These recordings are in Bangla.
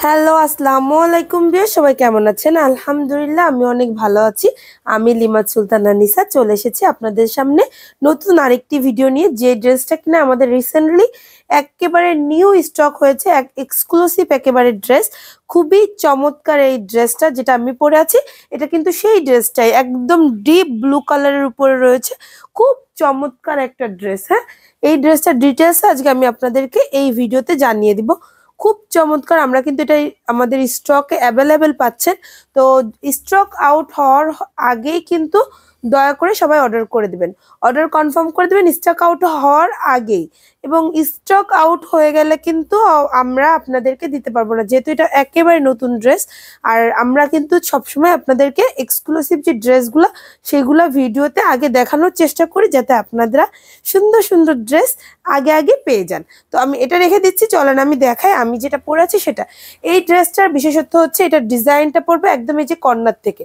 হ্যালো, আসসালামু আলাইকুম ভিউয়ার, সবাই কেমন আছেন? আলহামদুলিল্লাহ আমি অনেক ভালো আছি। আমি লিমাত সুলতানা নিসা চলে এসেছি আপনাদের সামনে নতুন আরেকটি ভিডিও নিয়ে। যে ড্রেসটা কিনা আমাদের রিসেন্টলি একেবারে নিউ স্টক হয়েছে, এক এক্সক্লুসিভ একেবারে ড্রেস। খুবই চমৎকার এই ড্রেসটা যেটা আমি পরে আছি। এটা কিন্তু সেই ড্রেসটাই, একদম ডিপ ব্লু কালারের উপরে রয়েছে। খুব চমৎকার একটা ড্রেস। হ্যাঁ, এই ড্রেসটার ডিটেলস আজকে আমি আপনাদেরকে এই ভিডিওতে জানিয়ে দিব। খুব চমৎকার, আমরা কিন্তু এটাই আমাদের স্টকে অ্যাভেলেবেল পাচ্ছেন। তো স্টক আউট হওয়ার আগেই কিন্তু দয়া করে সবাই অর্ডার করে দিবেন, অর্ডার কনফার্ম করে দিবেন স্টক আউট হওয়ার আগেই। এবং স্টক আউট হয়ে গেলে কিন্তু আমরা আপনাদেরকে দিতে পারবো না, যেহেতু এটা একেবারে নতুন ড্রেস। আর আমরা কিন্তু সবসময় আপনাদেরকে এক্সক্লুসিভ যে ড্রেসগুলো সেগুলো ভিডিওতে আগে দেখানোর চেষ্টা করি, যাতে আপনারা সুন্দর সুন্দর ড্রেস আগে আগে পেয়ে যান। তো আমি এটা রেখে দিচ্ছি, চলেন আমি দেখাই আমি যেটা পরে আছি সেটা। এই ড্রেসটার বিশেষত্ব হচ্ছে এটার ডিজাইনটা পড়বে একদম এই যে কর্নার থেকে।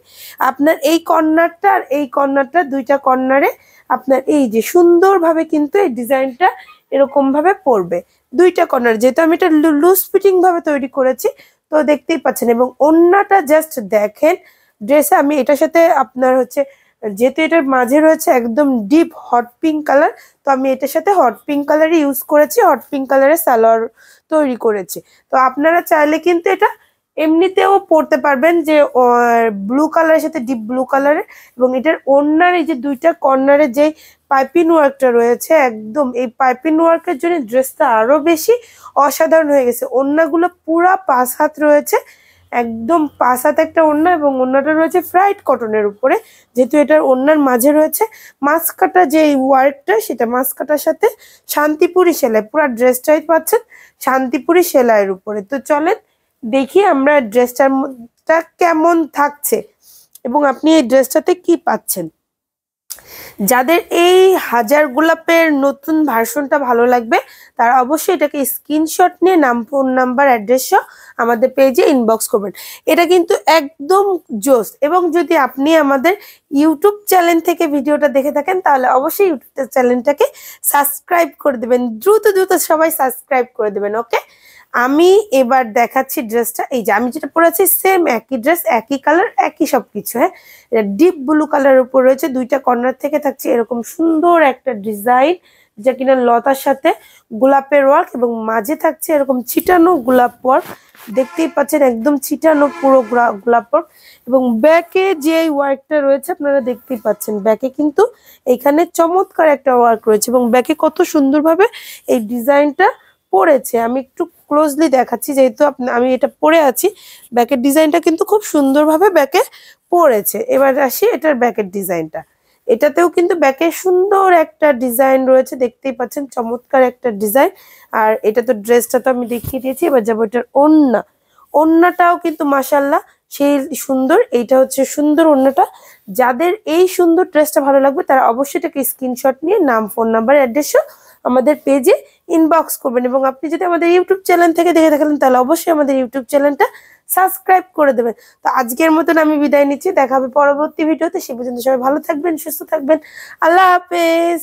আপনার এই কর্নারটা আর এই কর্নারটা, দুইটা কর্নারে আপনার এই যে সুন্দরভাবে কিন্তু এই ডিজাইনটা এরকম ভাবে পড়বে। দুইটা কর্নার, যেহেতু আমি এটা লুজ ফিটিং ভাবে তৈরি করেছি, তো দেখতেই পাচ্ছেন। এবং ওড়নাটা জাস্ট দেখেন, ড্রেসে আমি এটার সাথে আপনার হচ্ছে, যেহেতু এটার মাঝে রয়েছে একদম ডিপ হট পিঙ্ক কালার, তো আমি এটার সাথে হট পিঙ্ক কালারই ইউজ করেছি, হট পিঙ্ক কালারের সালোয়ার তৈরি করেছি। তো আপনারা চাইলে কিন্তু এটা এমনিতেও পরতে পারবেন, যে ব্লু কালারের সাথে ডিপ ব্লু কালারের। এবং এটার ওড়নার এই যে দুইটা কর্নারে যে পাইপিং ওয়ার্কটা রয়েছে, একদম এই পাইপিং ওয়ার্কের জন্য ড্রেসটা আরো বেশি অসাধারণ হয়ে গেছে। ওড়নাগুলো পুরা 5 হাত রয়েছে, একদম 5 হাত একটা ওড়না। এবং ওড়নাটা রয়েছে ফ্রাইড কটনের উপরে, যেহেতু এটার ওড়নার মাঝে রয়েছে মাছ কাটা যে ওয়ার্কটা, সেটা মাছ কাটার সাথে শান্তিপুরি সেলাই, পুরো ড্রেসটাই পাচ্ছেন শান্তিপুরি সেলাইয়ের উপরে। তো চলেন দেখি আমরা ড্রেসটা কেমন থাকছে এবং আপনি এই ড্রেসটাতে কি পাচ্ছেন। যাদের এই হাজার গোলাপের নতুন ভার্সনটা ভালো লাগবে, তারা অবশ্যই এটাকে স্ক্রিনশট নিয়ে নাম, ফোন নাম্বার, অ্যাড্রেস সহ আমাদের পেজে ইনবক্স করবেন। এটা কিন্তু একদম জোস। এবং যদি আপনি আমাদের ইউটিউব চ্যানেল থেকে ভিডিওটা দেখে থাকেন, তাহলে অবশ্যই ইউটিউব চ্যানেলটাকে সাবস্ক্রাইব করে দেবেন, দ্রুত দ্রুত সবাই সাবস্ক্রাইব করে দেবেন। ওকে, আমি এবার দেখাচ্ছি ড্রেসটা। এই যে আমি যেটা পরেছি সেম একই ড্রেস, একই কালার, একই সবকিছু। হ্যাঁ, এটা ডিপ ব্লু কালারের উপর রয়েছে, দুইটা কর্নার থেকে থাকছে এরকম সুন্দর একটা ডিজাইন, যা কিনা লতার সাথে গোলাপের ওয়ার্ক, এবং মাঝে থাকছে এরকম ছিটানো গোলাপ ওয়ার্ক। দেখতেই পাচ্ছেন একদম ছিটানো পুরো গোলাপ ওয়ার্ক। এবং ব্যাকে যে ওয়ার্কটা রয়েছে আপনারা দেখতেই পাচ্ছেন, ব্যাকে কিন্তু এখানে চমৎকার একটা ওয়ার্ক রয়েছে। এবং ব্যাকে কত সুন্দরভাবে এই ডিজাইনটা পড়েছে, আমি একটু ক্লোজলি দেখাচ্ছি, যেহেতু আমি এটা পরে আছি। ব্যাকের ডিজাইনটা কিন্তু খুব সুন্দরভাবে ব্যাকে পড়েছে। এবার আসি এটার ব্যাকের ডিজাইনটা। এটাতেও কিন্তু ব্যাকে সুন্দর একটা ডিজাইন রয়েছে, দেখতেই পাচ্ছেন চমৎকার একটা ডিজাইন। আর এটা তো ড্রেসটা তো আমি দেখিয়ে দিয়েছি, এবার যাবো এটার ওড়না। ওড়নাটাও কিন্তু মাশাল্লাহ সেই সুন্দর। এইটা হচ্ছে সুন্দর ওড়নাটা। যাদের এই সুন্দর ড্রেসটা ভালো লাগবে, তারা অবশ্যই এটাকে স্ক্রিনশট নিয়ে নাম, ফোন নাম্বার, অ্যাড্রেসও আমাদের পেজে ইনবক্স করবেন। এবং আপনি যদি আমাদের ইউটিউব চ্যানেল থেকে দেখে থাকেন, তাহলে অবশ্যই আমাদের ইউটিউব চ্যানেলটা সাবস্ক্রাইব করে দেবেন। তো আজকের মতন আমি বিদায় নিচ্ছি, দেখা হবে পরবর্তী ভিডিওতে। সে পর্যন্ত সবাই ভালো থাকবেন, সুস্থ থাকবেন। আল্লাহ হাফেজ।